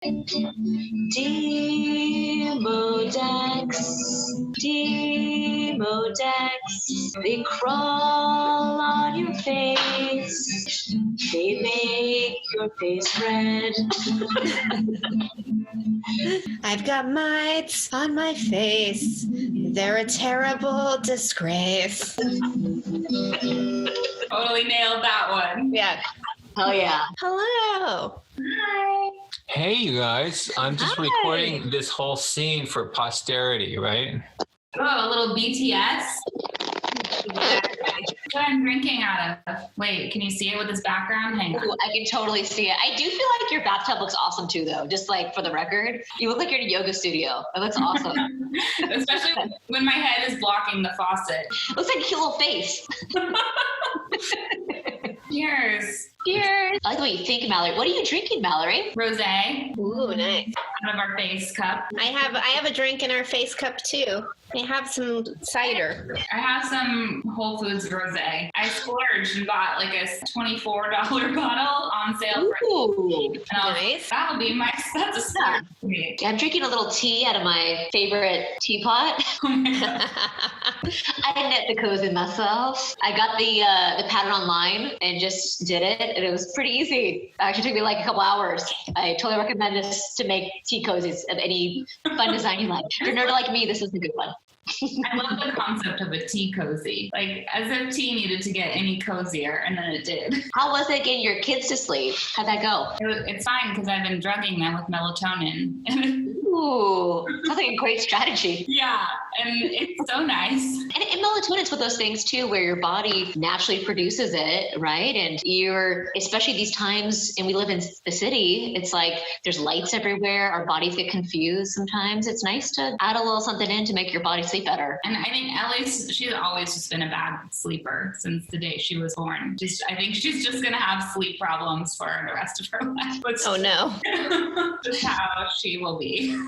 Demodex, Demodex, they crawl on your face, they make your face red. I've got mites on my face. They're a terrible disgrace. Totally nailed that one. Yeah. Oh yeah. Hello. Hi. Hey, you guys. I'm just recording this whole scene for posterity, right? Oh, a little BTS. What I'm drinking out of. Wait, can you see it with this background? Hang on. Ooh, I can totally see it. I do feel like your bathtub looks awesome too, though. Just like for the record, you look like you're in a yoga studio. It looks awesome. Especially when my head is blocking the faucet. Looks like a cute little face. Cheers. Cheers. I like the way you think, Mallory. What are you drinking, Mallory? Rosé. Ooh, nice. Out of our face cup. I have a drink in our face cup too. I have some cider. I have some Whole Foods rosé. I splurged and bought like a $24 bottle on sale. Ooh, nice. That'll be that's a start for me. I'm drinking a little tea out of my favorite teapot. I knit the cozy myself. I got the pattern online and just did it, and it was pretty easy. It actually took me like a couple hours. I totally recommend this to make tea cozies of any fun design you like. If you're a nerd like me, this is a good one. I love the concept of a tea cozy. Like, as if tea needed to get any cozier, and then it did. How was it getting your kids to sleep? How'd that go? It's fine because I've been drugging them with melatonin. Ooh, sounds like a great strategy. Yeah, and it's so nice. And melatonin's one of those things too, where your body naturally produces it, right? And especially these times, and we live in the city, it's like there's lights everywhere. Our bodies get confused sometimes. It's nice to add a little something in to make your body sleep better. And I think Ellie's, she's always just been a bad sleeper since the day she was born. I think she's just going to have sleep problems for the rest of her life. Oh no. Just how she will be.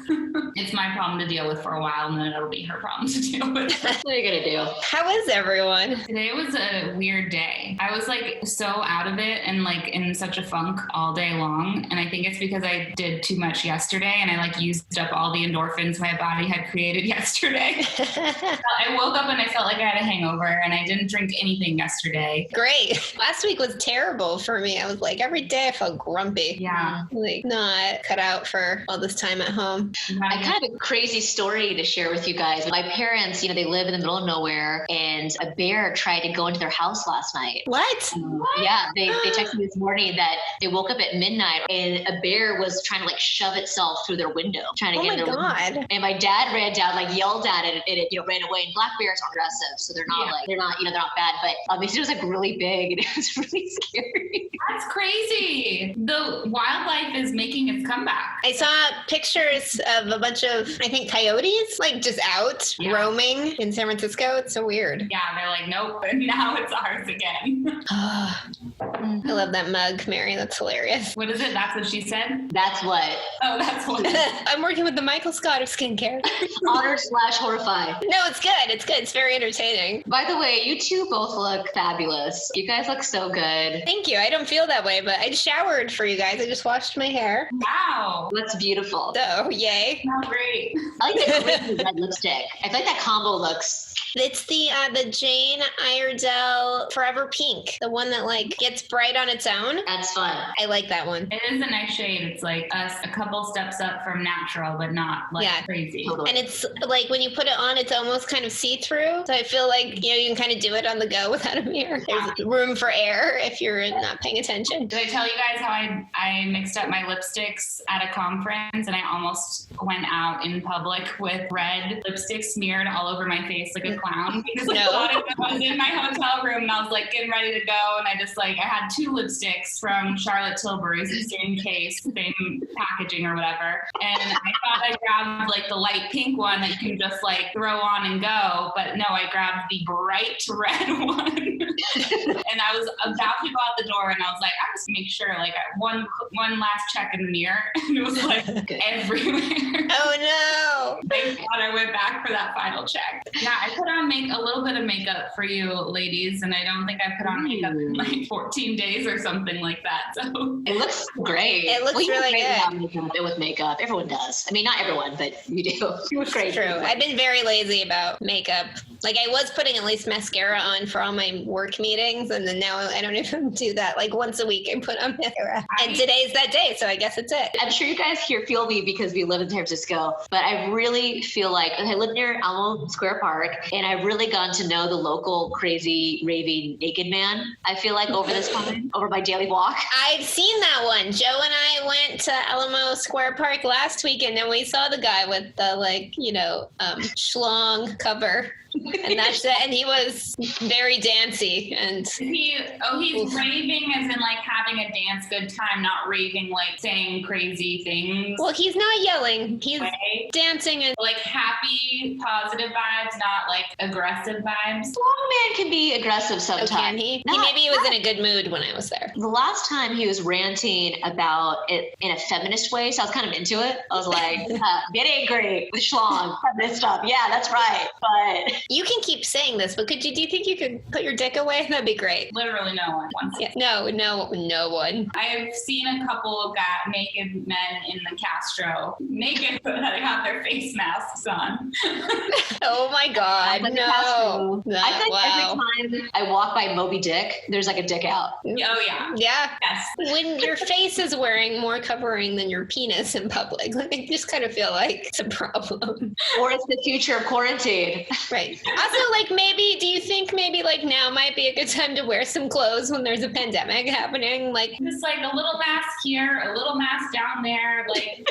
It's my problem to deal with for a while, and then it'll be her problem to deal with. What are you going to do? How is everyone? Today was a weird day. I was like so out of it and like in such a funk all day long. And I think it's because I did too much yesterday and I like used up all the endorphins my body had created yesterday. I woke up and I felt like I had a hangover and I didn't drink anything yesterday. Great. Last week was terrible for me. I was like, every day I felt grumpy. Yeah. Like not cut out for all this time at home. I kind of have a crazy story to share with you guys. My parents, they live in the middle of nowhere, and a bear tried to go into their house last night. What? Yeah, they texted me this morning that they woke up at midnight and a bear was trying to like shove itself through their window, trying to get in their window. And my dad ran down, like yelled at it, and it ran away. And black bears are aggressive, so they're not they're not bad, but it was like really big and it was really scary. That's crazy. The wildlife is making its comeback. I saw pictures of a bunch of, I think, coyotes, like just out roaming in San Francisco. It's so weird. Yeah, they're like, nope, and now it's ours again. I love that mug, Mary. That's hilarious. What is it? That's what she said? That's what. Oh, that's what. I'm working with the Michael Scott of skincare. Honored/horrified. No, it's good. It's good. It's very entertaining. By the way, you two both look fabulous. You guys look so good. Thank you. I don't feel that way, but I showered for you guys. I just washed my hair. Wow. That's beautiful. So, yay. Oh, great. I like the green red lipstick. I feel like that combo looks... It's the Jane Iredale Forever Pink, the one that like gets bright on its own. That's fun. I like that one. It is a nice shade. It's like a couple steps up from natural, but not like crazy. Totally. And it's like when you put it on, it's almost kind of see-through. So I feel like, you can kind of do it on the go without a mirror. There's room for error if you're not paying attention. Did I tell you guys how I mixed up my lipsticks at a conference and I almost went out in public with red lipstick smeared all over my face like a clown? Because I was in my hotel room and I was like getting ready to go, and I had 2 lipsticks from Charlotte Tilbury's, the same case, same packaging or whatever, and I thought I grabbed like the light pink one that you can just like throw on and go, but no, I grabbed the bright red one. And I was about to go out the door and I was like, I just make sure, like one last check in the mirror, and it was like everywhere. Oh no. no. Thank God I went back for that final check. Yeah, I put on a little bit of makeup for you ladies, and I don't think I put on makeup in like 14 days or something like that. So it looks great. It looks really good. With makeup. Everyone does. I mean, not everyone, but you do. You look great. True. I've been very lazy about makeup. Like I was putting at least mascara on for all my work meetings, and then now I don't even do that. Like once a week I put on mascara. And today's that day, so I guess it's it. I'm sure you guys here feel me because we live in San Francisco, but I really feel like I live near Alamo Square Park, and I've really gotten to know the local crazy raving naked man. I feel like over this time, over my daily walk. I've seen that one. Joe and I went to Alamo Square Park last weekend, and we saw the guy with the schlong cover. And that's it. And he was very dancey. And he's raving as in like having a dance good time, not raving like saying crazy things. Well, he's not yelling. He's dancing and like happy, positive vibes, not like aggressive vibes. Strong man can be aggressive sometimes. Oh, can he? Maybe he was in a good mood when I was there. The last time he was ranting about it in a feminist way, so I was kind of into it. I was like, get angry with schlong, feminist stuff. Yeah, that's right. But you can keep saying this, but do you think you could put your dick away? That'd be great. Literally no one wants it. No one. I've seen a couple of naked men in the Castro, naked but they have their face masks on. Oh my God, no. I think every time I walk by Moby Dick, there's like a dick out. Oh yeah. Yeah. Yes. When your face is wearing more covering than your penis in public, I just kind of feel like it's a problem. Or it's the future of quarantine. Right. Also, do you think now might be a good time to wear some clothes when there's a pandemic happening? Like just like a little mask here, a little mask down there, like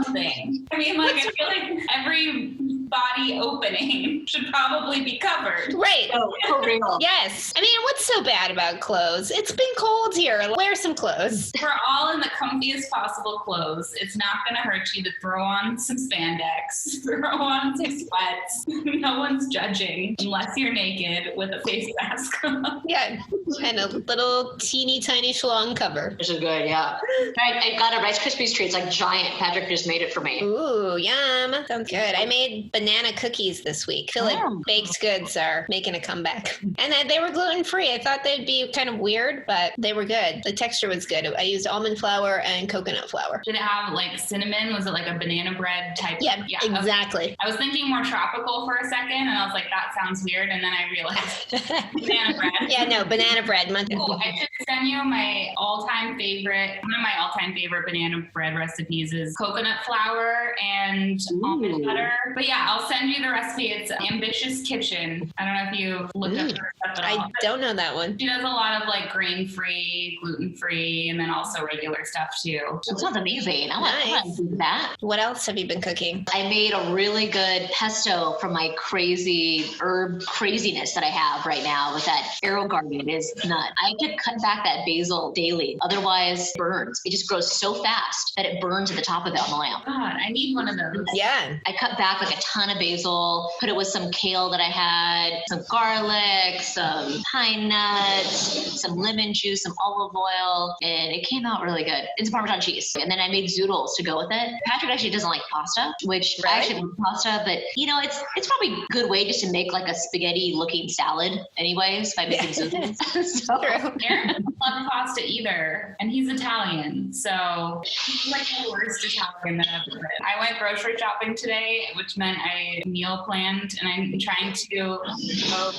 something. I mean, I feel like every body opening should probably be covered. Right. Oh, for real. Yes. I mean, what's so bad about clothes? It's been cold here. Wear some clothes. We're all in the comfiest possible clothes. It's not going to hurt you to throw on some spandex, throw on some sweats. No one's judging unless you're naked with a face mask on. Yeah. And a little teeny tiny schlong cover. This is good, yeah. I got a Rice Krispies treat. It's like giant. Patrick just made it for me. Ooh, yum. Sounds good. I made banana cookies this week. I feel like baked goods are making a comeback. And they were gluten-free. I thought they'd be kind of weird, but they were good. The texture was good. I used almond flour and coconut flour. Did it have like cinnamon? Was it like a banana bread type? Yeah, exactly. Okay. I was thinking more tropical for a second, and I was like, that sounds weird. And then I realized banana bread. Yeah, no, banana bread. Cool. I should send you my all-time favorite. One of my all-time favorite banana bread recipes is coconut flour and almond butter. But yeah, I'll send you the recipe. It's Ambitious Kitchen. I don't know if you've looked up her stuff at all. I don't know that one. She does a lot of like grain-free, gluten-free, and then also regular stuff too. That sounds amazing. I want to do that. What else have you been cooking? I made a really good pesto from my crazy herb craziness that I have right now with that Areogarden. It is nuts. I have to cut back that basil daily. Otherwise, it burns. It just grows so fast that it burns at the top of it on the lamp. God, I need one of those. Yeah. I cut back like a ton of basil, put it with some kale that I had, some garlic, some pine nuts, some lemon juice, some olive oil, and it came out really good. It's Parmesan cheese. And then I made zoodles to go with it. Patrick actually doesn't like pasta, which I actually love pasta, but it's probably a good way just to make like a spaghetti looking salad anyways by making zoodles. So. Aaron doesn't love pasta either, and he's Italian, so he's like the worst Italian that I've ever heard. I went grocery shopping today, which meant I meal planned, and I'm trying to go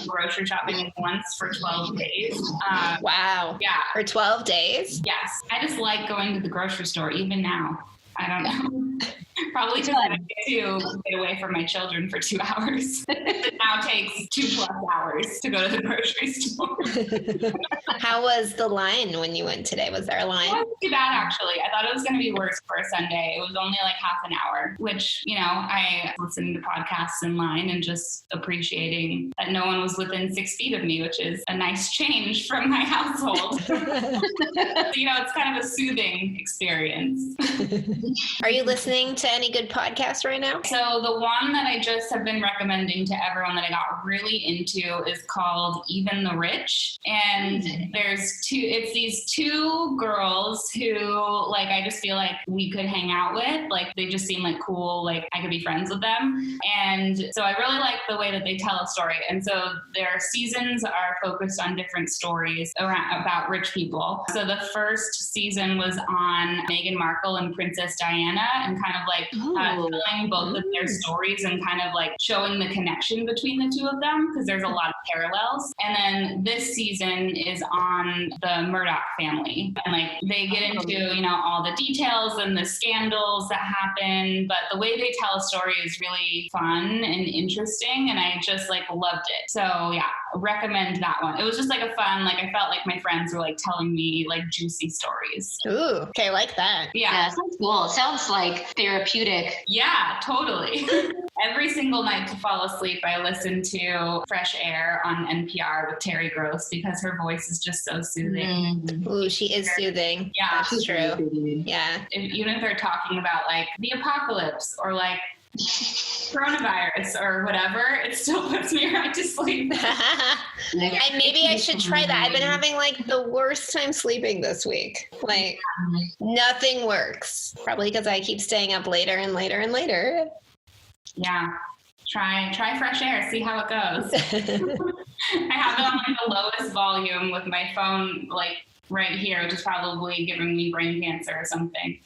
grocery shopping once for 12 days. Wow. Yeah. For 12 days? Yes. I just like going to the grocery store, even now. I don't know. Probably because I get to get away from my children for 2 hours. It now takes 2+ hours to go to the grocery store. How was the line when you went today? Was there a line? It wasn't too bad, actually. I thought it was going to be worse for a Sunday. It was only like half an hour, which, I listened to podcasts in line and just appreciating that no one was within 6 feet of me, which is a nice change from my household. It's kind of a soothing experience. Are you listening to any good podcasts right now? So the one that I just have been recommending to everyone that I got really into is called Even the Rich. And It's these two girls who, like, I just feel like we could hang out with. Like, they just seem like cool, like I could be friends with them. And so I really like the way that they tell a story. And so their seasons are focused on different stories about rich people. So the first season was on Meghan Markle and Princess Diana, and kind of like telling both of their stories and kind of like showing the connection between the two of them, because there's a lot of parallels. And then this season is on the Murdoch family, and like they get into, you know, all the details and the scandals that happen, but the way they tell a story is really fun and interesting, and I just like loved it. So yeah, recommend that one. It was just like a fun, like I felt like my friends were like telling me like juicy stories. Ooh, okay, I like that. Yeah, sounds cool. It sounds like therapeutic. Yeah, totally. Every single night to fall asleep, I listen to Fresh Air on NPR with Terry Gross, because her voice is just so soothing. Ooh, she is soothing. Yeah, that's true. Yeah. Even if they're talking about like the apocalypse or like coronavirus or whatever, it still puts me right to sleep. Maybe I should try that. I've been having like the worst time sleeping this week. Like nothing works. Probably because I keep staying up later and later and later. Yeah. Try Fresh Air, see how it goes. I have it on like the lowest volume with my phone like right here, which is probably giving me brain cancer or something.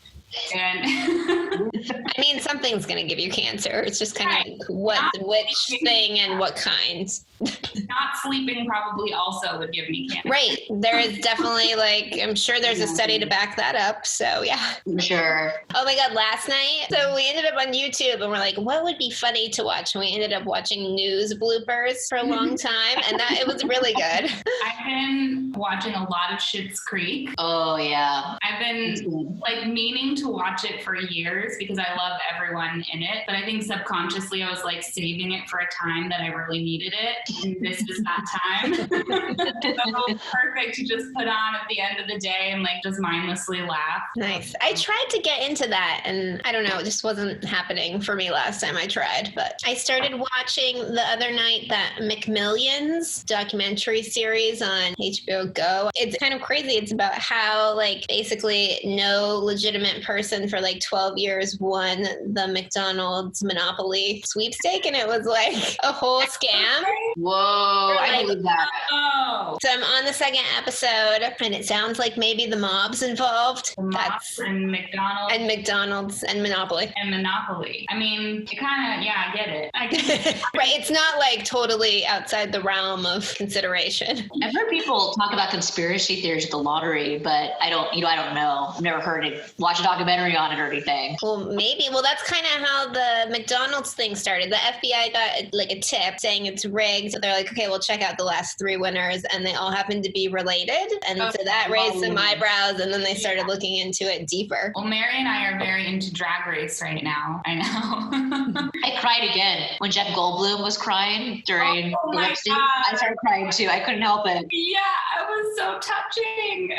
And I mean, something's going to give you cancer. It's just kind of like which thing and what kind. Not sleeping probably also would give me cancer. Right. There is definitely like, I'm sure there's a study to back that up. So yeah. Sure. Oh my God, last night. So we ended up on YouTube and we're like, what would be funny to watch? And we ended up watching news bloopers for a long time. And it was really good. I've been watching a lot of Schitt's Creek. Oh yeah. I've been like meaning to watch it for years because I love everyone in it. But I think subconsciously I was like saving it for a time that I really needed it. And this is that time. So perfect to just put on at the end of the day and like just mindlessly laugh. Nice. I tried to get into that and I don't know, it just wasn't happening for me last time I tried. But I started watching the other night that McMillions documentary series on HBO Go. It's kind of crazy. It's about how like basically no legitimate person for like 12 years won the McDonald's Monopoly sweepstake, and it was like a whole scam. Whoa, I believe that. Oh. So I'm on the second episode, and it sounds like maybe the mob's involved. And McDonald's and Monopoly. And Monopoly. I mean, it kind of, yeah, I get it. Right, it's not like totally outside the realm of consideration. I've heard people talk about conspiracy theories of the lottery, but I don't know. I've never heard it, watch a documentary on it or anything. Well, maybe. Well, that's kind of how the McDonald's thing started. The FBI got like a tip saying it's rigged. So they're like, okay, we'll check out the last 3 winners. And they all happen to be related. And so that raised some eyebrows. And then they started looking into it deeper. Well, Mary and I are very into Drag Race right now. I know. I cried again when Jeff Goldblum was crying during the lip sync. I started crying too. I couldn't help it. Yeah, it was so touching.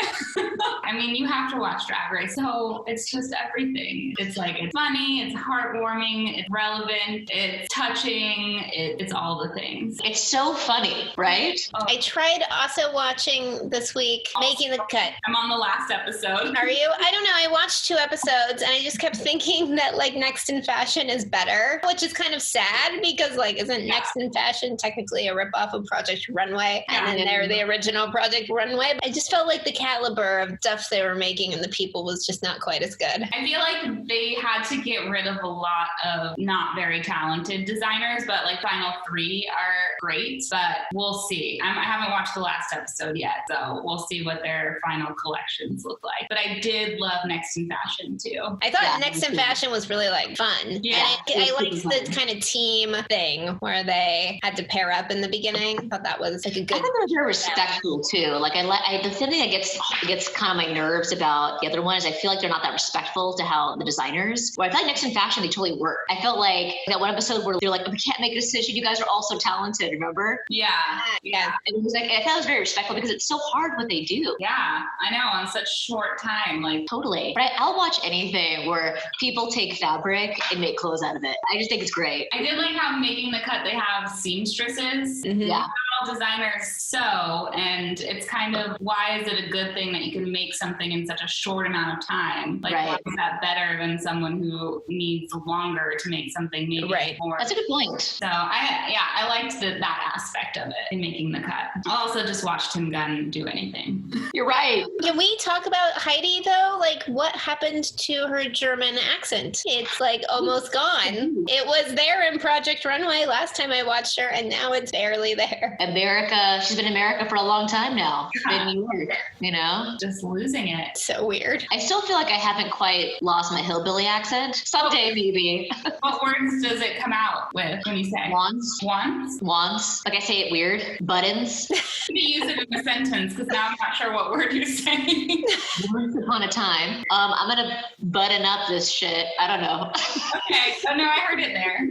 I mean, you have to watch Drag Race. So it's just everything. It's like, it's funny, it's heartwarming, it's relevant, it's touching, it's all the things. It's so funny, right? Oh. I tried also watching this week, Making the Cut. I'm on the last episode. Are you? I don't know. I watched 2 episodes and I just kept thinking that like Next in Fashion is better, which is kind of sad because like isn't Next in Fashion technically a ripoff of Project Runway? And then they're the original Project Runway. I just felt like the caliber of stuff they were making and the people was just not quite as good. I feel like they had to get rid of a lot of not very talented designers, but like final 3 are great, but we'll see. I haven't watched the last episode yet, so we'll see what their final collections look like. But I did love Next in Fashion too. I thought Next in Fashion was really like fun. Yeah. And I liked the kind of team thing where they had to pair up in the beginning. I thought that was like a good. I thought they were very respectful too. Like the thing that gets kind of my nerves about the other one is I feel like they're not that respectful to how the designers. Where I feel like Next in Fashion they totally work. I felt like that one episode where they're like, we can't make a decision. You guys are all so talented. Remember? Yeah. And it was like I thought it was very respectful because it's so hard what they do. Yeah, I know, on such short time, like totally. But I'll watch anything where people take fabric and make clothes out of it. I just think it's great. I did like how Making the Cut they have seamstresses. Yeah. designers sew, and it's kind of, why is it a good thing that you can make something in such a short amount of time? Like, why is that better than someone who needs longer to make something maybe more? That's a good point. So I liked that aspect of it in making the cut. I also just watched Tim Gunn do anything. You're right. Can we talk about Heidi though? Like, what happened to her German accent? It's like almost gone. It was there in Project Runway last time I watched her, and now it's barely there. America, she's been in America for a long time now. She's been in New York, you know? Just losing it. So weird. I still feel like I haven't quite lost my hillbilly accent. Someday, maybe. What words does it come out with when you say? Wants. Like I say it weird. Buttons. Maybe use it in a sentence, because now I'm not sure what word you're saying. Once upon a time. I'm going to button up this shit. I don't know. Okay. Oh, no, I heard it there.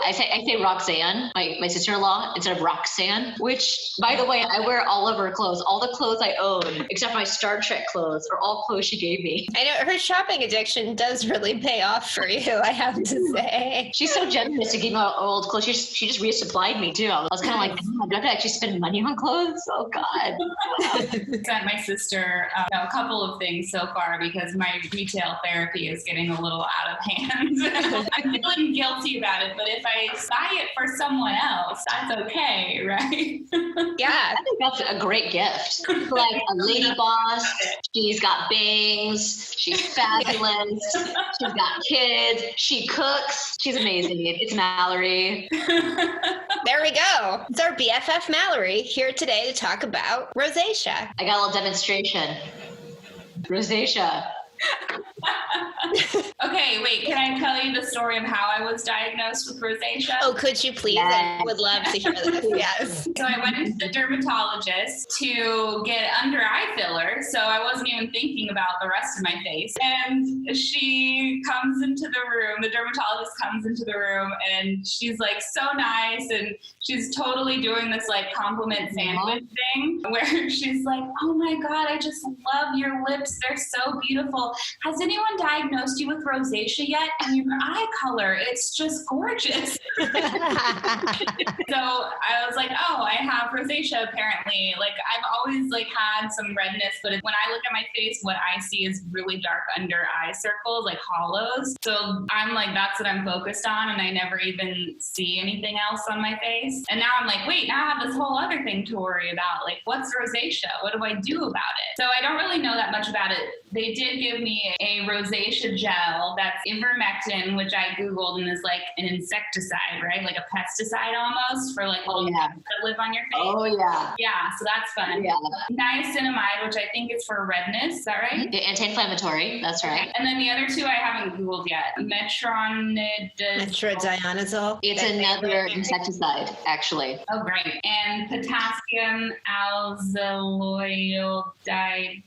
I say Roxanne, my sister-in-law, instead of Roxanne, which, by the way, I wear all of her clothes. All the clothes I own, except for my Star Trek clothes, are all clothes she gave me. I know her shopping addiction does really pay off for you, I have to say. She's so generous to give me all old clothes. She just resupplied me, too. I was kind of like, oh, do I have to actually spend money on clothes? Oh, God. I sent my sister a couple of things so far, because my retail therapy is getting a little out of hand. I'm feeling guilty about it, but if I buy it for someone else, that's okay, right? Yeah. I think that's a great gift. Like a lady boss, she's got bangs, she's fabulous, she's got kids, she cooks, she's amazing. It's Mallory. There we go. It's our BFF Mallory here today to talk about rosacea. I got a little demonstration. Rosacea. Okay, wait, can I tell you the story of how I was diagnosed with rosacea? Oh, could you please? Yes. I would love to hear this. Yes. So I went into the dermatologist to get under eye filler, so I wasn't even thinking about the rest of my face. And she comes into the room, the dermatologist comes into the room, and she's like so nice, and she's totally doing this like compliment sandwich thing where she's like, oh my God, I just love your lips. They're so beautiful. Has anyone diagnosed you with rosacea yet? And your eye color, it's just gorgeous. So I was like, oh, I have rosacea apparently. Like I've always like had some redness, but when I look at my face, what I see is really dark under eye circles, like hollows. So I'm like, that's what I'm focused on. And I never even see anything else on my face. And now I'm like, wait, now I have this whole other thing to worry about. Like, what's rosacea? What do I do about it? So I don't really know that much about it. They did give me a rosacea gel that's ivermectin, which I Googled, and is like an insecticide, right? Like a pesticide almost for like little that live on your face. Oh, yeah. Yeah, so that's fun. Yeah. Niacinamide, which I think is for redness. Is that right? Yeah, anti-inflammatory. That's right. And then the other two I haven't Googled yet. Metronidazole. It's another insecticide, actually. Oh, great. And potassium alzyloidide.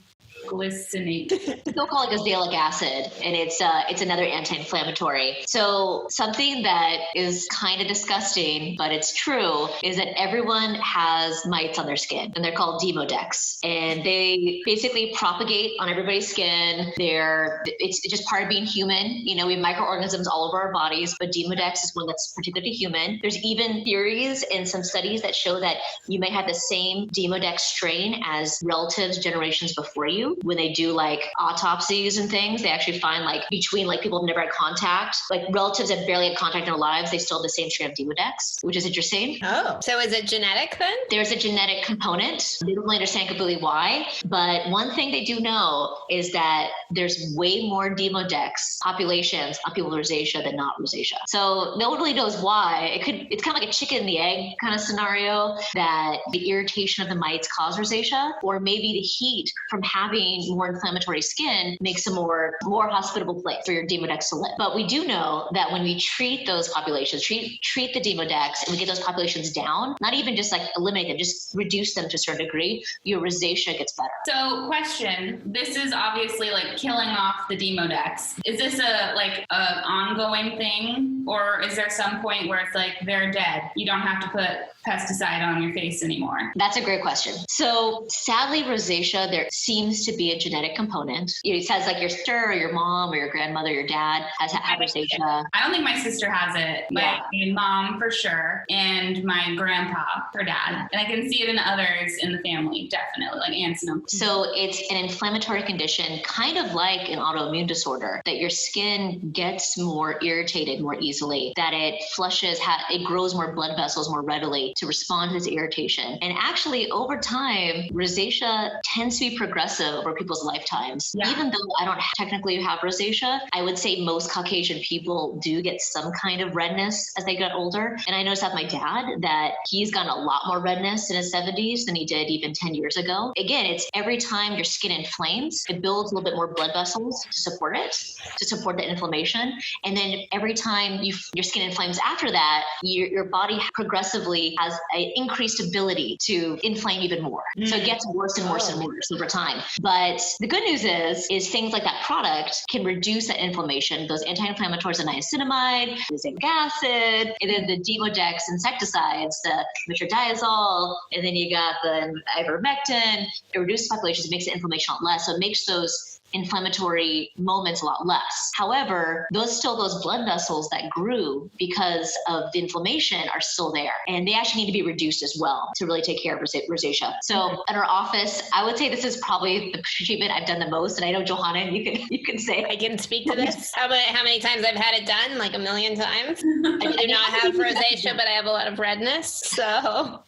Glycinate. They'll call it azelaic acid, and it's another anti-inflammatory. So something that is kind of disgusting, but it's true, is that everyone has mites on their skin, and they're called demodex, and they basically propagate on everybody's skin. It's just part of being human. You know, we have microorganisms all over our bodies, but demodex is one that's particularly human. There's even theories in some studies that show that you may have the same demodex strain as relatives generations before you. When they do like autopsies and things, they actually find like between like people who've never had contact, like relatives that barely had contact in their lives, they still have the same strain of demodex, which is interesting. Oh, so is it genetic then? There's a genetic component. They don't really understand completely why, but one thing they do know is that there's way more demodex populations of people with rosacea than not rosacea. So no one really knows why. It's kind of like a chicken and the egg kind of scenario, that the irritation of the mites cause rosacea, or maybe the heat from having more inflammatory skin makes a more hospitable place for your demodex to live. But we do know that when we treat those populations, treat the demodex, and we get those populations down, not even just like eliminate them, just reduce them to a certain degree, your rosacea gets better. So question, this is obviously like killing off the demodex. Is this a ongoing thing, or is there some point where it's like they're dead? You don't have to put pesticide on your face anymore? That's a great question. So sadly, rosacea, there seems to be a genetic component. It says like your sister or your mom or your grandmother, your dad has had rosacea. I don't think my sister has it. My mom for sure, and my grandpa, her dad. And I can see it in others in the family, definitely, like aunts and uncles. So it's an inflammatory condition, kind of like an autoimmune disorder, that your skin gets more irritated more easily, that it flushes, it grows more blood vessels more readily to respond to this irritation. And actually, over time, rosacea tends to be progressive over people's lifetimes. Yeah. Even though I don't technically have rosacea, I would say most Caucasian people do get some kind of redness as they get older. And I noticed that my dad, that he's gotten a lot more redness in his 70s than he did even 10 years ago. Again, it's every time your skin inflames, it builds a little bit more blood vessels to support it, to support the inflammation. And then every time your skin inflames after that, your body progressively has an increased ability to inflame even more. So it gets worse and worse and worse over time. But the good news is things like that product can reduce that inflammation. Those anti-inflammatories, the niacinamide, the zinc acid, and then the Demodex insecticides, the metronidazole, and then you got the ivermectin. It reduces populations, it makes the inflammation a lot less. So it makes those inflammatory moments a lot less. However, those blood vessels that grew because of the inflammation are still there, and they actually need to be reduced as well to really take care of rosacea. So at our office, I would say this is probably the treatment I've done the most. And I know Johanna, you can say. I can speak to this. How many times I've had it done? Like 1,000,000 times. I do not have rosacea, but I have a lot of redness. So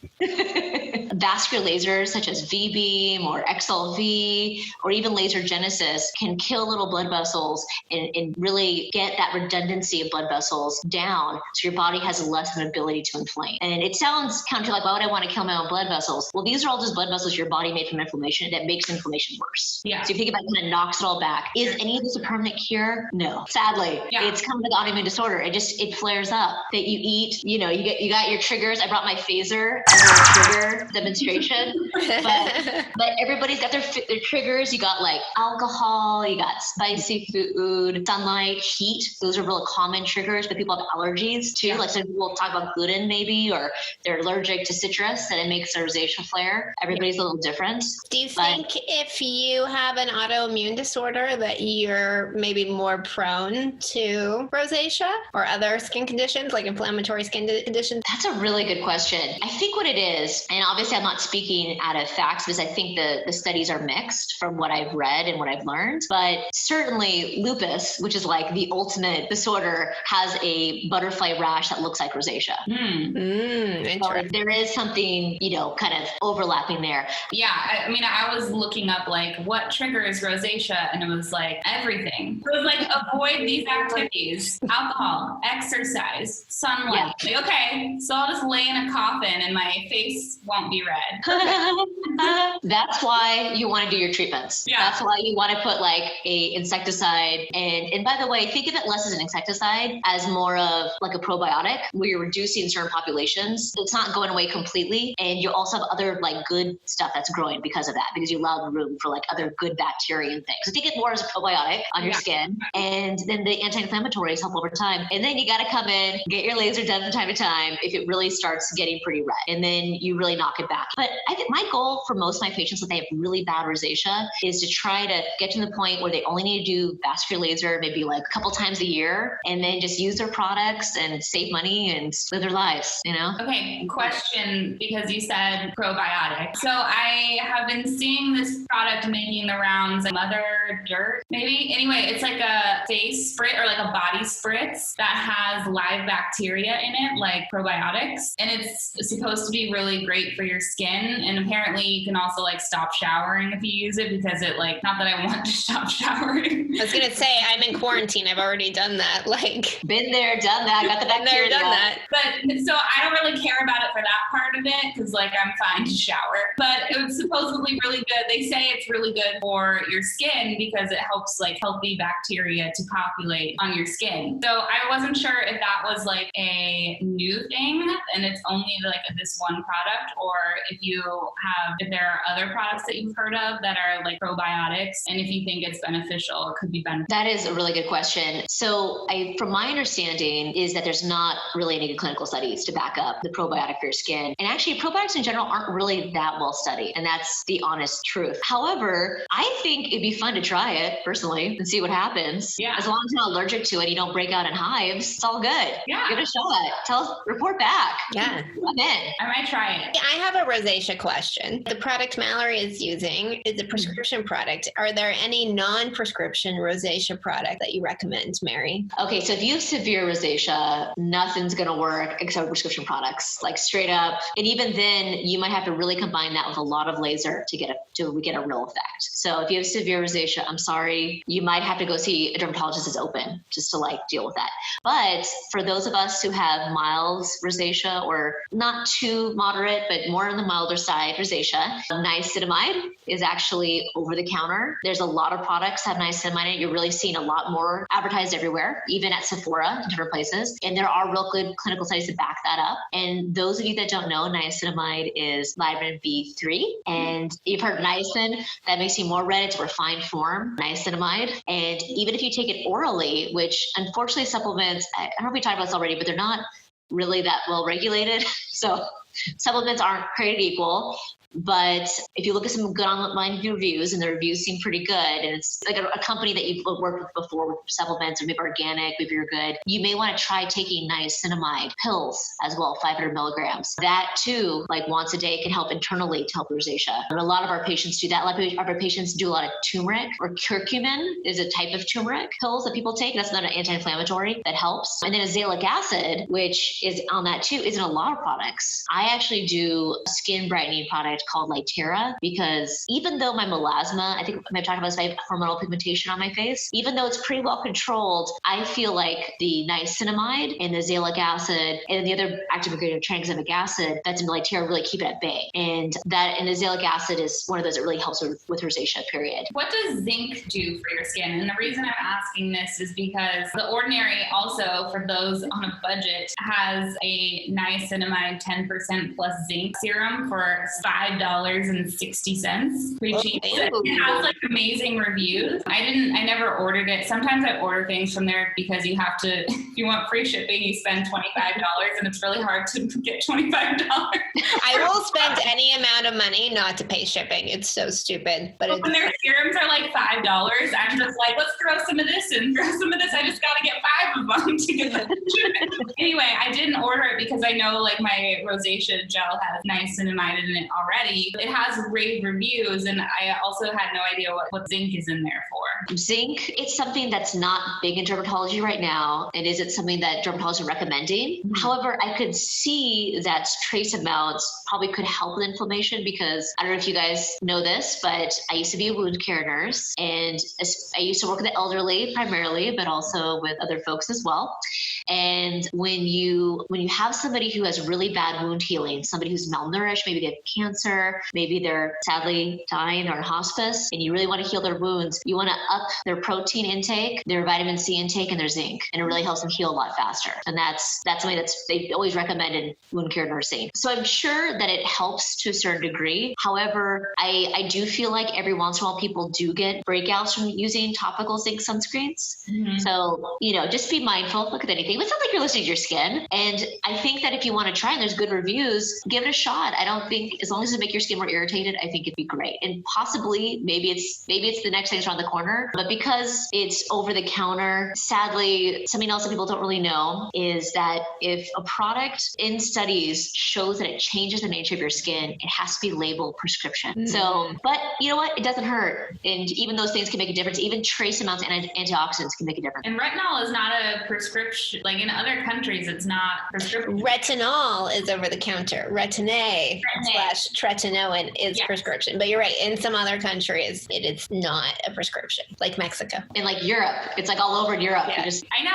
vascular lasers such as V-beam or XLV or even laser genesis can kill little blood vessels and really get that redundancy of blood vessels down so your body has less of an ability to inflame. And it sounds counter, like, why would I want to kill my own blood vessels? Well, these are all just blood vessels your body made from inflammation that makes inflammation worse. Yeah. So if you think about it, it knocks it all back. Is any of this a permanent cure? No. Sadly, it's kind of like autoimmune disorder. It flares up. That you eat, you got your triggers. I brought my phaser as a trigger demonstration, but everybody's got their triggers. You got like alcohol, you got spicy food, sunlight, heat. Those are real common triggers, but people have allergies too. Like some people talk about gluten maybe, or they're allergic to citrus and it makes a rosacea flare. Everybody's a little different. Do you think if you have an autoimmune disorder that you're maybe more prone to rosacea or other skin conditions like inflammatory skin conditions? That's a really good question. I think what it is, and obviously I'm not speaking out of facts because I think the studies are mixed from what I've read and what I've learned, but certainly lupus, which is like the ultimate disorder, has a butterfly rash that looks like rosacea. So there is something, kind of overlapping there. Yeah. I mean, I was looking up like what triggers rosacea, and it was like everything. It was like avoid these activities: alcohol, exercise, sunlight. Yeah. Like, okay, so I'll just lay in a coffin and my face won't be red. That's why you want to do your treatments. Yeah. That's why you want to put like a insecticide. And by the way, think of it less as an insecticide, as more of like a probiotic where you're reducing certain populations. It's not going away completely. And you also have other like good stuff that's growing because of that, because you allow room for like other good bacteria and things. So think it more as a probiotic on your skin. And then the anti-inflammatories help over time. And then you got to come in, get your laser done from time to time if it really starts getting pretty red. And then you really knock it back. But I think my goal for most of my patients, if they have really bad rosacea, is to try to get to the point where they only need to do vascular laser maybe like a couple times a year, and then just use their products and save money and live their lives, Okay, question, because you said probiotic. So I have been seeing this product making the rounds, like Mother Dirt, maybe. Anyway, it's like a face spritz or like a body spritz that has live bacteria in it, like probiotics. And it's supposed to be really great for your skin. And apparently you can also like stop showering if you use it, because it like, not that I want to stop showering. I was going to say, I'm in quarantine. I've already done that. Like, been there, done that, got the bacteria. Been there, done that. But so I don't really care about it for that part of it, because like I'm fine to shower. But it was supposedly really good. They say it's really good for your skin because it helps like healthy bacteria to populate on your skin. So I wasn't sure if that was like a new thing and it's only like this one product, or if there are other products that you've heard of that are like probiotics, and if you think it's beneficial or could be beneficial. That is a really good question. So from my understanding is that there's not really any clinical studies to back up the probiotic for your skin. And actually probiotics in general aren't really that well studied. And that's the honest truth. However, I think it'd be fun to try it personally and see what happens. Yeah. As long as you're not allergic to it, you don't break out in hives, it's all good. Yeah. Give it a shot. Tell us, report back. Yeah. I'm in. I might try it. I have a rosacea question. The product Mallory is using is a prescription product. Are there any non-prescription rosacea product that you recommend, Mary? Okay, so if you have severe rosacea, nothing's going to work except prescription products, like straight up. And even then, you might have to really combine that with a lot of laser to get a real effect. So if you have severe rosacea, I'm sorry, you might have to go see a dermatologist that's open just to like deal with that. But for those of us who have mild rosacea, or not too moderate, but more on the milder side rosacea, niacinamide is actually over the counter. There's a lot of products that have niacinamide in it. You're really seeing a lot more advertised everywhere, even at Sephora, different places. And there are real good clinical studies to back that up. And those of you that don't know, niacinamide is vitamin B3. And you've heard niacin, that makes you more red. It's a refined form, niacinamide. And even if you take it orally, which unfortunately supplements, I don't know if we talked about this already, but they're not really that well regulated. So supplements aren't created equal. But if you look at some good online reviews, and the reviews seem pretty good, and it's like a company that you've worked with before with supplements, or maybe organic, maybe you're good, you may want to try taking niacinamide pills as well, 500 milligrams. That too, like once a day, can help internally to help rosacea. And a lot of our patients do that. A lot of our patients do a lot of turmeric, or curcumin is a type of turmeric pills that people take. That's not an anti-inflammatory that helps. And then azelaic acid, which is on that too, is in a lot of products. I actually do a skin brightening product called Lytera, because even though my melasma, I think I've talked about this, I have hormonal pigmentation on my face, even though it's pretty well controlled, I feel like the niacinamide and the azelaic acid and the other active ingredient, tranexamic acid, that's in Lytera, really keep it at bay. And azelaic acid is one of those that really helps with rosacea, period. What does zinc do for your skin? And the reason I'm asking this is because The Ordinary, also for those on a budget, has a niacinamide 10% plus zinc serum for $5.60. Pretty cheap. It has like amazing reviews. I never ordered it. Sometimes I order things from there because you have to, if you want free shipping, you spend $25, and it's really hard to get $25. I will spend any amount of money not to pay shipping. It's so stupid. But when their serums are like $5, I'm just like, let's throw some of this in, throw some of this. I just got to get 5 of them to get the Anyway, I didn't order it because I know like my rosacea gel has niacinamide in it already. It has rave reviews, and I also had no idea what zinc is in there for. Zinc, it's something that's not big in dermatology right now. And is it something that dermatologists are recommending? Mm-hmm. However, I could see that trace amounts probably could help with inflammation, because I don't know if you guys know this, but I used to be a wound care nurse, and I used to work with the elderly primarily, but also with other folks as well. And when you have somebody who has really bad wound healing, somebody who's malnourished, maybe they have cancer, maybe they're sadly dying or in hospice, and you really want to heal their wounds, you want to up their protein intake, their vitamin C intake, and their zinc. And it really helps them heal a lot faster. And that's something that's they always recommend in wound care nursing. So I'm sure that it helps to a certain degree. However, I do feel like every once in a while people do get breakouts from using topical zinc sunscreens. Mm-hmm. So, just be mindful. Look at anything. It's not like you're listening to your skin. And I think that if you want to try and there's good reviews, give it a shot. I don't think, as long as it make your skin more irritated, I think it'd be great. And possibly, maybe it's the next thing around the corner. But because it's over the counter, sadly, something else that people don't really know is that if a product in studies shows that it changes the nature of your skin, it has to be labeled prescription. Mm-hmm. So, but you know what? It doesn't hurt. And even those things can make a difference. Even trace amounts of antioxidants can make a difference. And retinol is not a prescription, Like in other countries, it's not prescription. Retinol is over the counter. Retin-A / Tretinoin is prescription. But you're right. In some other countries, it is not a prescription, like Mexico. In like Europe, it's like all over Europe. Yeah. I know.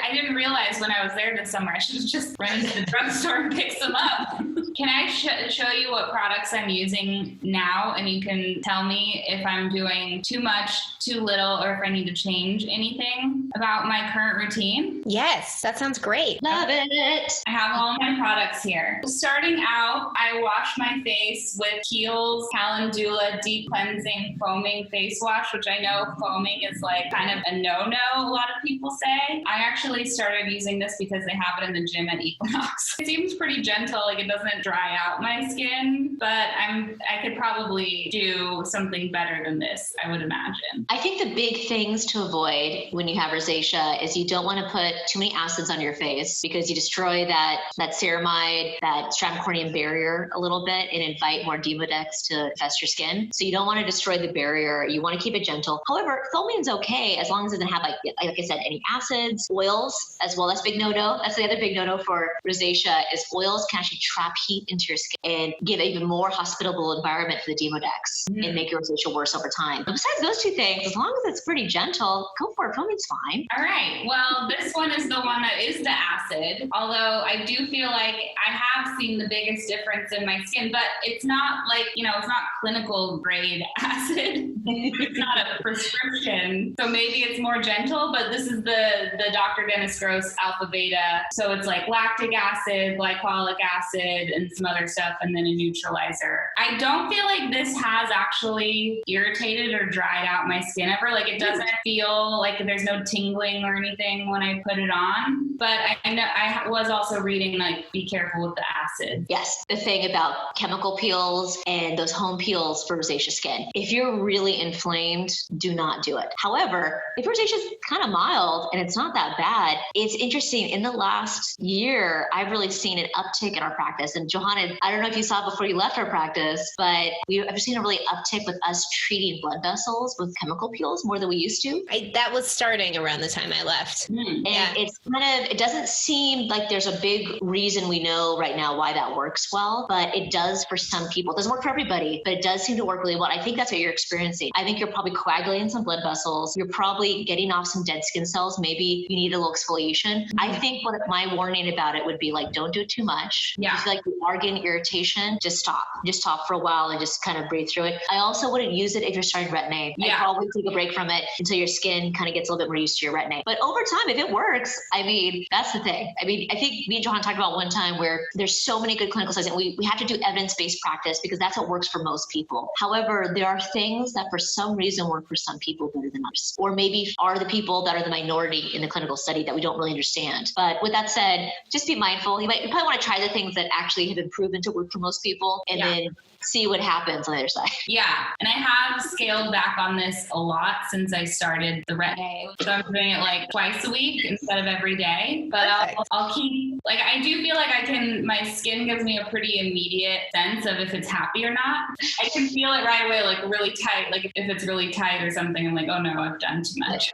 I didn't realize when I was there this summer. I should have just run into the drugstore and picked some up. Can I show you what products I'm using now, and you can tell me if I'm doing too much, too little, or if I need to change anything about my current routine? Yes, that sounds great. Love it. I have all my products here. Starting out, I wash my face with Kiehl's Calendula Deep Cleansing Foaming Face Wash, which I know foaming is like kind of a no-no, a lot of people say. I actually started using this because they have it in the gym at Equinox. It seems pretty gentle, like it doesn't dry out my skin, but I could probably do something better than this, I would imagine. I think the big things to avoid when you have rosacea is you don't want to put too many acids on your face because you destroy that ceramide, that stratum corneum barrier a little bit and invite more Demodex to infest your skin. So you don't want to destroy the barrier. You want to keep it gentle. However, foaming is okay as long as it doesn't have, like I said, any acids, oils as well. That's big no-no. That's the other big no-no for rosacea is oils can actually trap heat into your skin and give an even more hospitable environment for the Demodex and make your rosacea worse over time. But besides those two things, as long as it's pretty gentle, go for it. Foaming's fine. All right. Well, this one is the one that is the acid, although I do feel like I have seen the biggest difference in my skin, but it's not like, it's not clinical grade acid. It's not a prescription. So maybe it's more gentle, but this is the Dr. Dennis Gross alpha beta. So it's like lactic acid, glycolic acid, and some other stuff, and then a neutralizer. I don't feel like this has actually irritated or dried out my skin ever. Like it doesn't feel like there's no tingling or anything when I put it on. But I know I was also reading like be careful with the acid. Yes, the thing about chemical peels and those home peels for rosacea skin. If you're really inflamed, do not do it. However, if rosacea is kind of mild and it's not that bad, it's interesting. In the last year, I've really seen an uptick in our practice. And Johanna, I don't know if you saw before you left our practice, but I've seen a really uptick with us treating blood vessels with chemical peels more than we used to. That was starting around the time I left. And it's it doesn't seem like there's a big reason we know right now why that works well, but it does for some people. It doesn't work for everybody, but it does seem to work really well. I think that's what you're experiencing. I think you're probably coagulating some blood vessels. You're probably getting off some dead skin cells. Maybe you need a little exfoliation. I think what my warning about it would be like, don't do it too much. Yeah. If you feel like you are getting irritation, just stop. Just stop for a while and just kind of breathe through it. I also wouldn't use it if you're starting Retin-A. I'd probably take a break from it until your skin kind of gets a little bit more used to your Retin-A. But over time, if it works, that's the thing. I think me and Johanna talked about one time where there's so many good clinical studies and we have to do evidence-based practice because that's what works for most people. However, there are things that for some reason work for some people better than others, or maybe are the people that are the minority in the clinical study that we don't really understand. But with that said, just be mindful. You probably want to try the things that actually have been proven to work for most people and then see what happens on the other side. Yeah. And I have scaled back on this a lot since I started the Retin-A. So I'm doing it like twice a week instead of every day. But I'll keep, I do feel like my skin gives me a pretty immediate sense of if it's happy or not. I can feel it right away, like really tight. Like if it's really tight or something, I'm like, oh no, I've done too much.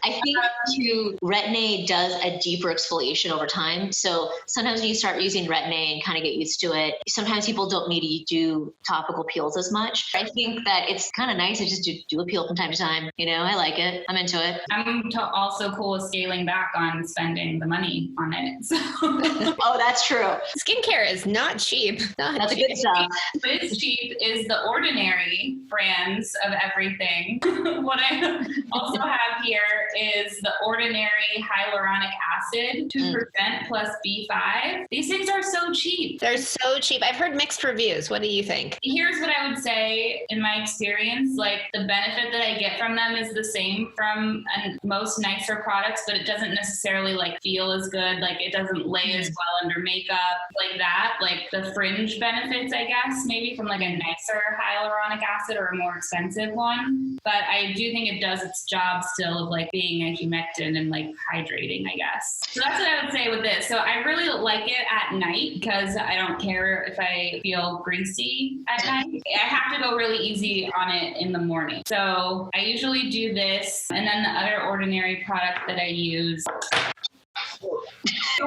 I think too, Retin-A does a deeper exfoliation over time. So sometimes when you start using Retin-A and kind of get used to it, sometimes people don't need to do topical peels as much. I think that it's kind of nice to just do a peel from time to time. I like it. I'm into it. I'm also cool with scaling back on spending the money on it. So. Oh, that's true. Skincare is not cheap. That's good stuff. What is cheap is the Ordinary brands of everything. What I also have here is the Ordinary Hyaluronic Acid, 2% plus B5. These things are so cheap. They're so cheap. I've heard mixed reviews. What do you think? Here's what I would say in my experience, the benefit that I get from them is the same from most nicer products, but it doesn't necessarily feel as good. It doesn't lay as well under makeup like that. The fringe benefits, I guess, maybe from a nicer hyaluronic acid or a more expensive one. But I do think it does its job still of being a humectant and hydrating, I guess. So that's what I would say with this. So I really like it at night because I don't care if I feel greasy at night. I have to go really easy on it in the morning. So I usually do this, and then the other Ordinary product that I use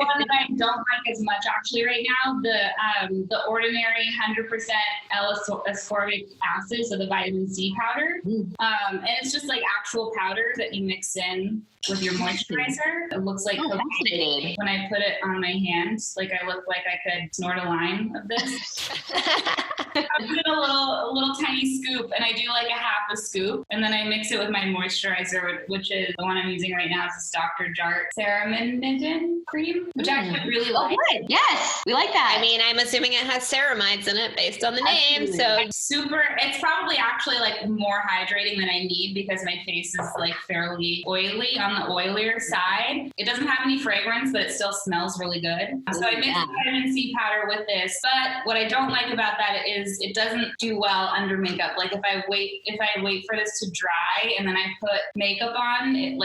one that I don't like as much actually right now, the ordinary 100% L-ascorbic acid, so the vitamin C powder. And it's just like actual powder that you mix in with your moisturizer. It looks like cocaine when I put it on my hands. Like I look like I could snort a line of this. I put a little tiny scoop, and I do like a half a scoop, and then I mix it with my moisturizer, which is the one I'm using right now. It's Dr. Jart Serum cream, which I actually really like. Good. Yes, we like that. I mean, I'm assuming it has ceramides in it based on the name. So it's probably actually like more hydrating than I need because my face is like fairly oily on the oilier side. It doesn't have any fragrance, but it still smells really good. So I mix vitamin C powder with this, but what I don't like about that is it doesn't do well under makeup. Like if I wait for this to dry and then I put makeup on, it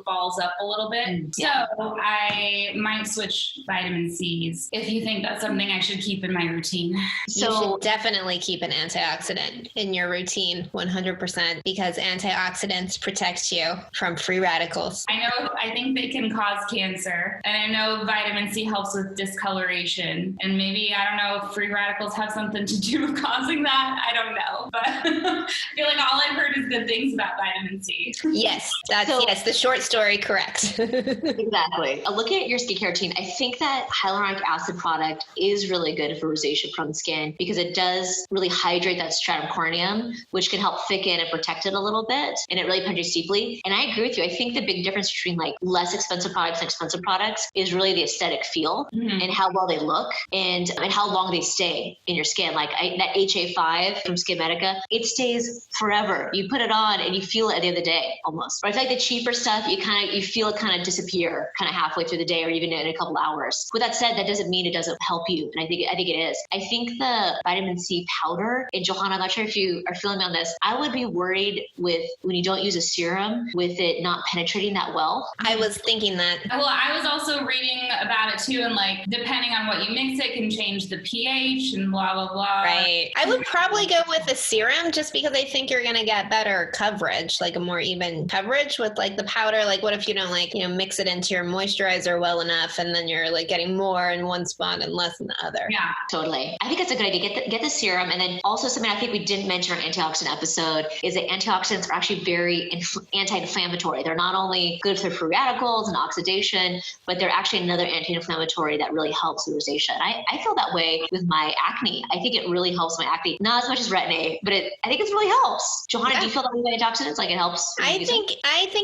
balls up a little bit. So I might switch vitamin C's if you think that's something I should keep in my routine. So you should definitely keep an antioxidant in your routine 100% because antioxidants protect you from free radicals. I think they can cause cancer, and I know vitamin C helps with discoloration, and maybe, I don't know if free radicals have something to do with causing that. I don't know, but I feel like all I've heard is good things about vitamin C. Yes, yes, the short story, correct. Exactly. Looking at your skincare routine, I think that hyaluronic acid product is really good for rosacea-prone skin because it does really hydrate that stratum corneum, which can help thicken and protect it a little bit, and it really penetrates deeply. And I agree with you. I think the big difference between like less expensive products and expensive products is really the aesthetic feel and how well they look and how long they stay in your skin. Like that HA5 from SkinMedica, it stays forever. You put it on and you feel it at the end of the day almost. Or I feel like the cheaper stuff, you feel it kind of disappear kind of halfway through the day or even in a couple hours. With that said, that doesn't mean it doesn't help you. And I think it is. I think the vitamin C powder, and Johanna, I'm not sure if you are feeling me on this, I would be worried with when you don't use a serum with it not penetrating that well. I was thinking that. Well, I was also reading about it too, and like depending on what you mix, it can change the pH and blah blah blah. Right. I would probably go with a serum just because I think you're gonna get better coverage, like a more even coverage with like the powder. Like what if you don't mix it into your moisturizer well enough, and then you're like getting more in one spot and less in the other. Yeah, totally. I think that's a good idea. Get the serum, and then also something I think we didn't mention in our antioxidant episode is that antioxidants are actually very anti-inflammatory. They're not only good for free radicals and oxidation, but they're actually another anti-inflammatory that really helps with rosacea. And I feel that way with my acne. I think it really helps my acne. Not as much as Retin-A, but I think it really helps. Johanna, do you feel that way with antioxidants? Like it helps? I think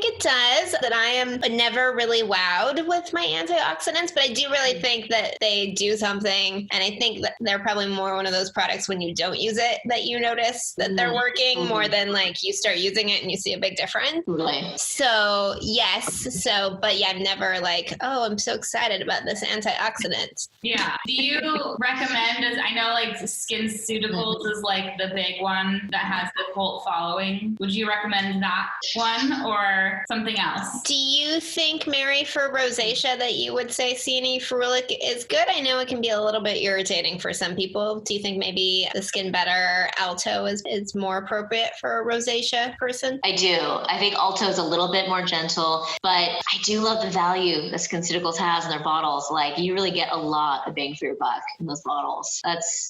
it does. That I am never really wowed with my antioxidants, but I do really think that they do something. And I think that they're probably more one of those products when you don't use it that you notice that they're working more than like you start using it and you see a big difference. Really? So yes. But yeah, I'm never like, oh, I'm so excited about this antioxidant. Yeah. Do you recommend, as I know like SkinCeuticals is like the big one that has the cult following. Would you recommend that one or something else? Do you think, Mary, for rosacea that you would say CNE ferulic is good? I know it can be a little bit irritating for some people. Do you think maybe the Skin Better Alto is more appropriate for a rosacea person? I do. I think Alto is a little bit more gentle, but I do love the value that SkinCeuticals has in their bottles. Like you really get a lot of bang for your buck in those bottles. That's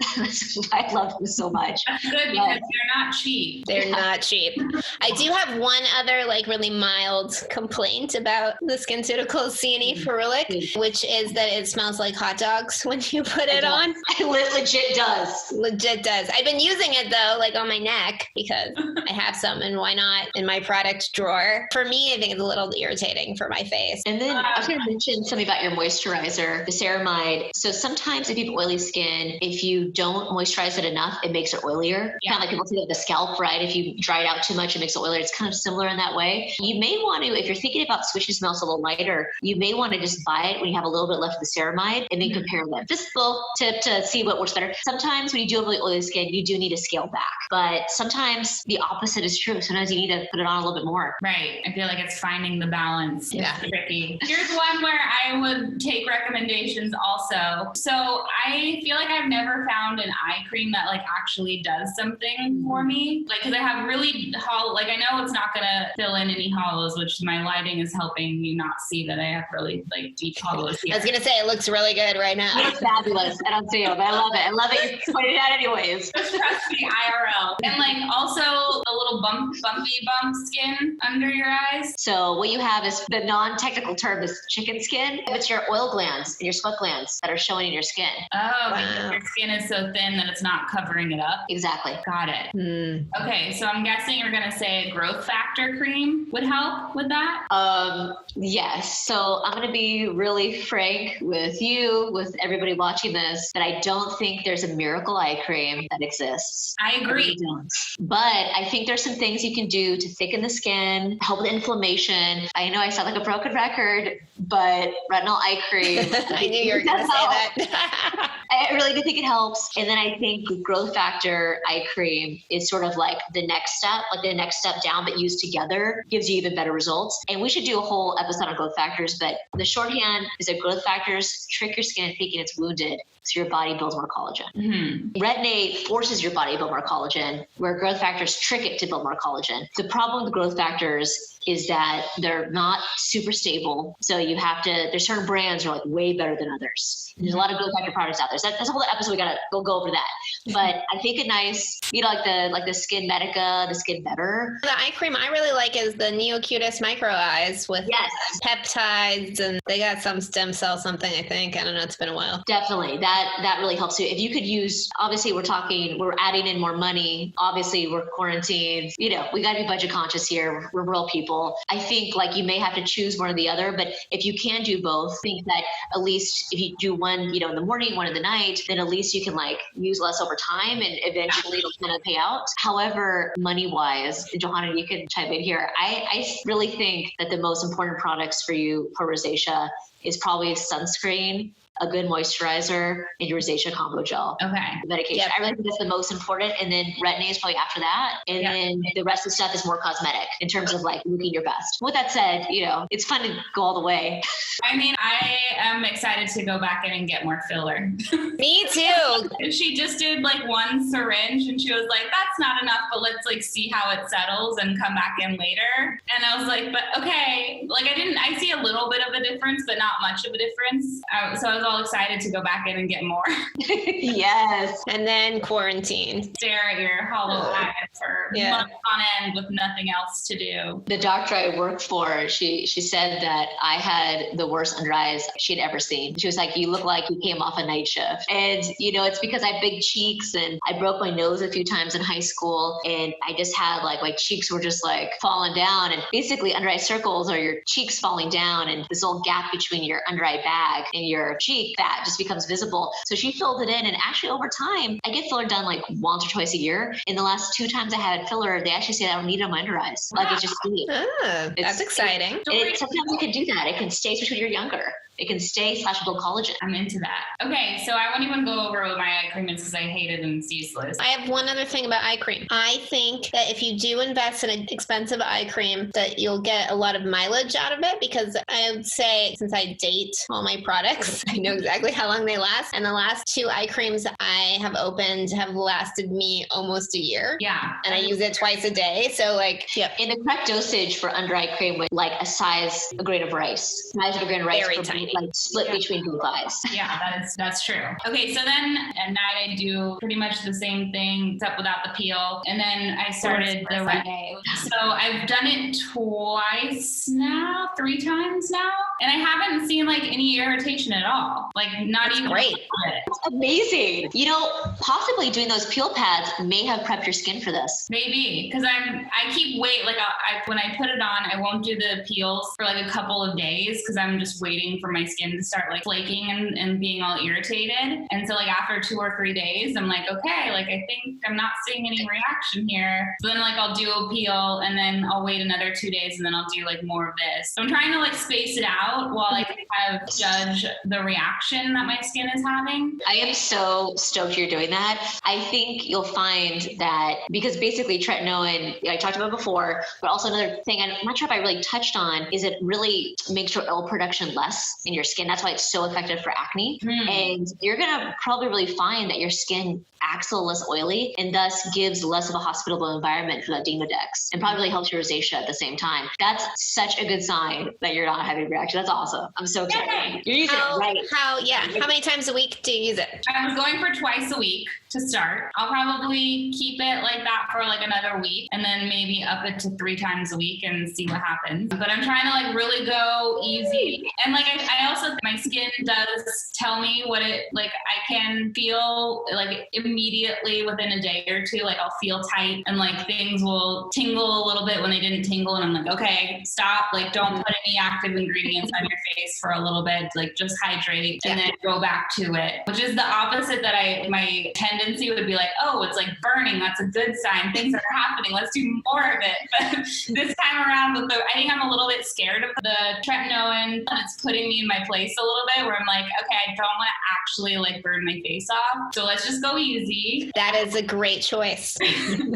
I love them so much. That's good because they're not cheap. They're not cheap. I do have one other like really mild complaint about the SkinCeuticals CNE ferulic, which is that it smells like hot dogs when you put it on. It legit does. Legit does. I've been using it though, like on my neck because I have some, and why not in my product drawer? For me, I think it's a little irritating for my face. And then I was going to mention something about your moisturizer, the ceramide. So sometimes if you have oily skin, if you don't moisturize it enough, it makes it oilier. Yeah. Kind of like people say with the scalp, right? If you dry it out too much, it makes it oilier. It's kind of similar in that way. You may want to, if you're thinking about switching smells a little lighter, you may want to just buy it when you have a little bit left of the ceramide and then compare them. Just a little tip to see what works better. Sometimes when you do have really oily skin, you do need to scale back. But sometimes the opposite is true. Sometimes you need to put it on a little bit more. Right. I feel like it's finding the balance. Yeah. It's tricky. Here's one where I would take recommendations also. So I feel like I've never found an eye cream that like actually does something for me. Like, cause I have really hollow, like I know it's not going to fill in any hollows, which my lighting is helping you not see that I have really like deep hollows. fabulous here. I was going to say, it looks really good right now. It looks fabulous. I don't see it, but I love it. I love it. You pointed it out anyways. Just trust me, IRL. And like also a little bumpy bump skin under your eyes. So what you have is, the non-technical term is chicken skin. It's your oil glands and your sweat glands that are showing in your skin. Oh, because your skin is so thin that it's not covering it up. Exactly. Got it. Okay, so I'm guessing you're going to say a growth factor cream would help with that? Yes. So I'm going to be really frank with you, with everybody watching this, that I don't think there's a miracle eye cream that exists. I agree. But I think there's some things you can do to thicken the skin, help with inflammation. I know I sound like a broken record, but retinol eye cream. I knew you were going to say that. I really do think it helps. And then I think growth factor eye cream is sort of like the next step down, but used together gives you even better results. And we should do a whole episode on growth factors, but the shorthand is that growth factors trick your skin thinking it's wounded, so your body builds more collagen. Retin-A forces your body to build more collagen, where growth factors trick it to build more collagen. The problem with growth factors is that they're not super stable. So you have to, there's certain brands are like way better than others. There's a lot of growth factor products out there. So that's a whole episode. We'll go over that. But I think a nice, like the SkinMedica, the Skin Better. The eye cream I really like is the Neocutis Micro Eyes with peptides, and they got some stem cell something, I think. I don't know. It's been a while. Definitely. That really helps too. If you could use, obviously we're adding in more money. Obviously we're quarantined. We got to be budget conscious here. We're real people. I think like you may have to choose one or the other, but if you can do both, I think that at least if you do one, in the morning, one in the night, then at least you can like use less over time and eventually it'll kind of pay out. However, money-wise, Johanna, you can chime in here. I really think that the most important products for you for rosacea is probably sunscreen, a good moisturizer, and your rosacea combo gel. Okay. Medication. Yep. I really think that's the most important. And then Retin-A is probably after that. And then the rest of the stuff is more cosmetic in terms of like looking your best. With that said, it's fun to go all the way. I mean, I am excited to go back in and get more filler. Me too. She just did like one syringe and she was like, that's not enough, but let's like see how it settles and come back in later. And I was like, but okay. Like I see a little bit of a difference, but not much of a difference. So I was all excited to go back in and get more. Yes. And then quarantine. Stare at your hollow eyes for months on end with nothing else to do. The doctor I worked for, she said that I had the worst under eyes she'd ever seen. She was like, you look like you came off a night shift. And, it's because I have big cheeks and I broke my nose a few times in high school. And I just had like, my cheeks were just like falling down. And basically under eye circles are your cheeks falling down and this little gap between your under eye bag and your cheek that just becomes visible. So she filled it in, and actually over time, I get filler done like once or twice a year. In the last 2 times I had filler, they actually say I don't need it on my under eyes. Like it's just sweet. That's exciting. Sometimes it can do that. It can stay, especially when you're younger. It can stay / build collagen. I'm into that. Okay, so I won't even go over what my eye cream is because I hate it and it's useless. I have one other thing about eye cream. I think that if you do invest in an expensive eye cream, that you'll get a lot of mileage out of it, because I would say, since I date all my products, I know exactly how long they last. And the last 2 eye creams I have opened have lasted me almost a year. Yeah. And I use it twice a day. So in the correct dosage for under eye cream with like a grain of rice. Size of a grain of rice. Very tiny. Like split between both eyes. Yeah, that's true. Okay, so then at night I do pretty much the same thing except without the peel. And then I started the Retin-A. So I've done it twice now, 3 times now. And I haven't seen like any irritation at all. Like not even great. It's amazing. Possibly doing those peel pads may have prepped your skin for this. Maybe, because I keep like when I put it on, I won't do the peels for like a couple of days because I'm just waiting for my skin to start like flaking and being all irritated. And so like after 2 or 3 days, I'm like, okay, like I think I'm not seeing any reaction here. So then like I'll do a peel and then I'll wait another 2 days and then I'll do like more of this. So I'm trying to like space it out while I can kind of judge the reaction that my skin is having. I am so stoked you're doing that. I think you'll find that because basically tretinoin, I talked about before, but also another thing I'm not sure if I really touched on is it really makes your oil production less. in your skin. That's why it's so effective for acne. And you're going to probably really find that your skin acts a little less oily and thus gives less of a hospitable environment for that Demodex, and probably helps your rosacea at the same time. That's such a good sign that you're not having a reaction. That's awesome. I'm so excited. You're using it right. How many times a week do you use it? I was going for twice a week to start. I'll probably keep it like that for like another week and then maybe up it to 3 times a week and see what happens. But I'm trying to like really go easy. And like I also, my skin does tell me what it, like I can feel like immediately within a day or two, like I'll feel tight and like things will tingle a little bit when they didn't tingle. And I'm like, okay, stop. Like don't put any active ingredients on your face for a little bit. Like just hydrate and then go back to it, which is the opposite that my tendency would be like, oh, it's like burning. That's a good sign. Things are happening. Let's do more of it. But this time around I think I'm a little bit scared of the tretinoin. It's putting me in my place a little bit where I'm like, okay, I don't want to actually like burn my face off. So let's just go easy. That is a great choice.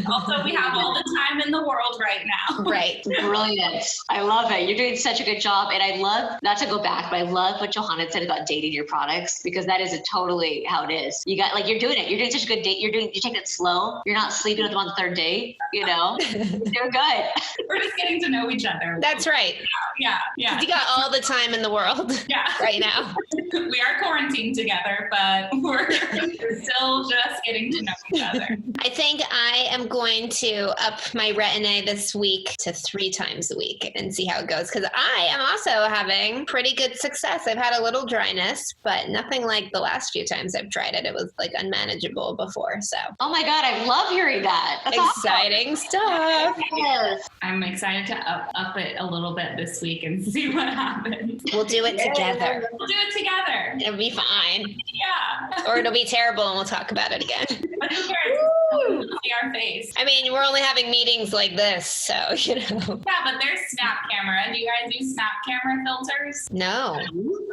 Also, we have all the time in the world right now. Right. Brilliant. I love it. You're doing such a good job. And I love, not to go back, but I love what Johanna said about dating your products, because that is totally how it is. You got, like, you're doing it. You're doing such a good date. You're taking it slow. You're not sleeping with them on the 3rd date, you know? You're good. We're just getting to know each other. That's right. Yeah. You got all the time in the world right now. We are quarantined together, but we're still just getting to know each other. I think I am going to up my Retin-A this week to 3 times a week and see how it goes, because I am also having pretty good success. I've had a little dryness, but nothing like the last few times I've tried it. It was like unmanageable before. So. Oh my God, I love hearing that. That's exciting awesome stuff. Yes. I'm excited to up it a little bit this week and see what happens. We'll do it together. We'll do it together. It'll be fine. Yeah. Or it'll be terrible and we'll talk about it again. But who cares? We'll see our face. I mean, we're only having meetings like this, so, you know. Yeah, but there's Snap Camera. Do you guys use Snap Camera filters? No.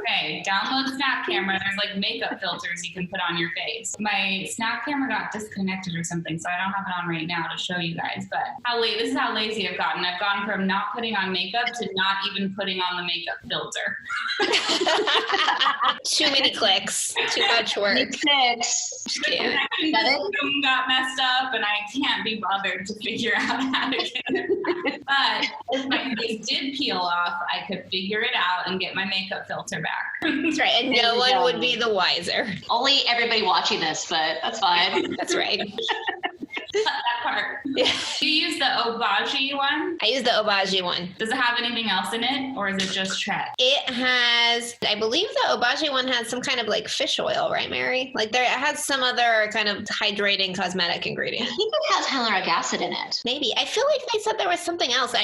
Okay, download Snap Camera. There's like makeup filters you can put on your face. My Snap Camera got disconnected or something, so I don't have it on right now to show you guys. But this is how lazy I've gotten. I've gone from not putting on makeup to not even putting on the makeup filter. Too many clicks. Too much work. Yeah. Zoom got messed up and I can't be bothered to figure out how to get it back. But if my face did peel off, I could figure it out and get my makeup filter back. That's right. And no one would be the wiser. Only everybody watching this, but that's fine. That's right. That part. Yeah. Do you use the Obagi one? I use the Obagi one. Does it have anything else in it, or is it just Tret? It has, I believe the Obagi one has some kind of like fish oil, right, Mary? Like it has some other kind of hydrating cosmetic ingredient. I think it has hyaluronic acid in it. Maybe. I feel like they said there was something else.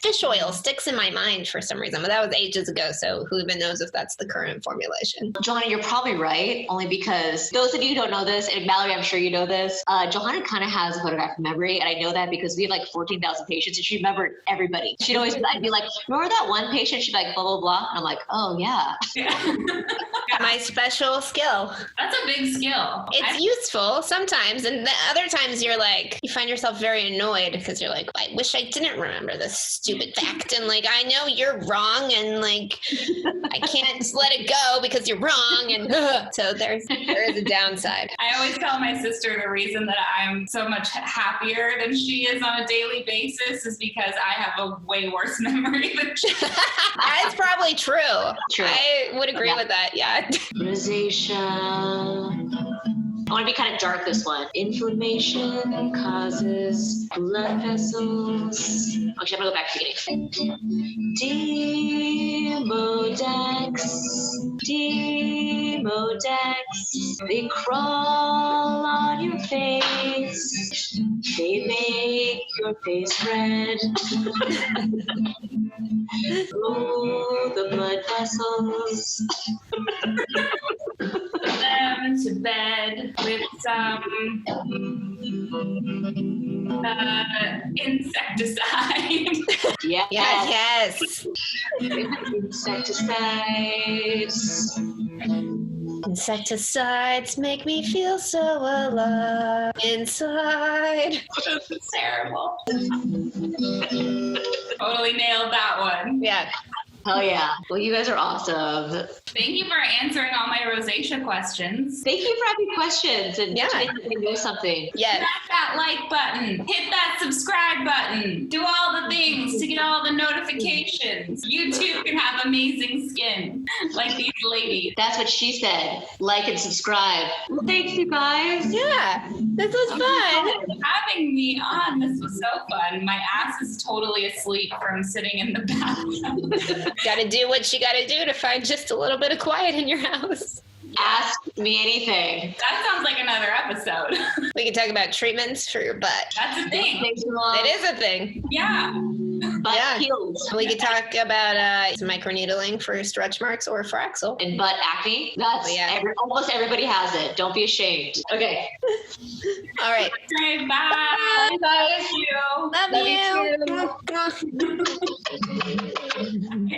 Fish oil sticks in my mind for some reason, but that was ages ago, so who even knows if that's the current formulation. Johanna, you're probably right, only because those of you who don't know this, and Mallory, I'm sure you know this, Johanna kind of has a photographic memory, and I know that because we have like 14,000 patients, and she remembered everybody. She'd always, I'd be like, remember that one patient? She'd be like, blah, blah, blah. And I'm like, oh, yeah. My special skill. That's a big skill. It's useful sometimes, and other times you're like, you find yourself very annoyed because you're like, I wish I didn't remember this stupid fact, and like, I know you're wrong, and like, I can't let it go because you're wrong, and so there is a downside. I always tell my sister the reason that I'm so much happier than she is on a daily basis is because I have a way worse memory than she. That's probably true. I would agree with that, yeah. Rosacea. I want to be kind of dark this one. Inflammation causes blood vessels. Actually, I'm going to go back to the beginning. Demodex. They crawl on your face. They make your face red. Oh, the blood vessels. Put them to bed with some insecticide. Yeah. Yes. Insecticides. Insecticides make me feel so alive inside. It's terrible. Totally nailed that one. Yeah. Oh yeah. Well, you guys are awesome. Thank you for answering all my rosacea questions. Thank you for having questions and making me know something. Yeah. Smash that like button. Hit that subscribe button. Do all the things to get all the notifications. You too can have amazing skin like these ladies. That's what she said. Like and subscribe. Well, thanks, you guys. Yeah. This was fun. Having me on, this was so fun. My ass is totally asleep from sitting in the bathtub. Gotta do what you gotta do to find just a little bit of quiet in your house. Ask me anything. That sounds like another episode. We can talk about treatments for your butt. That's a thing. It is a thing. Yeah. Butt heals. We could talk about microneedling for stretch marks or for axle. And butt acne. That's almost everybody has it. Don't be ashamed. Okay. All right. Okay, bye. Bye, guys. Love you. Love you.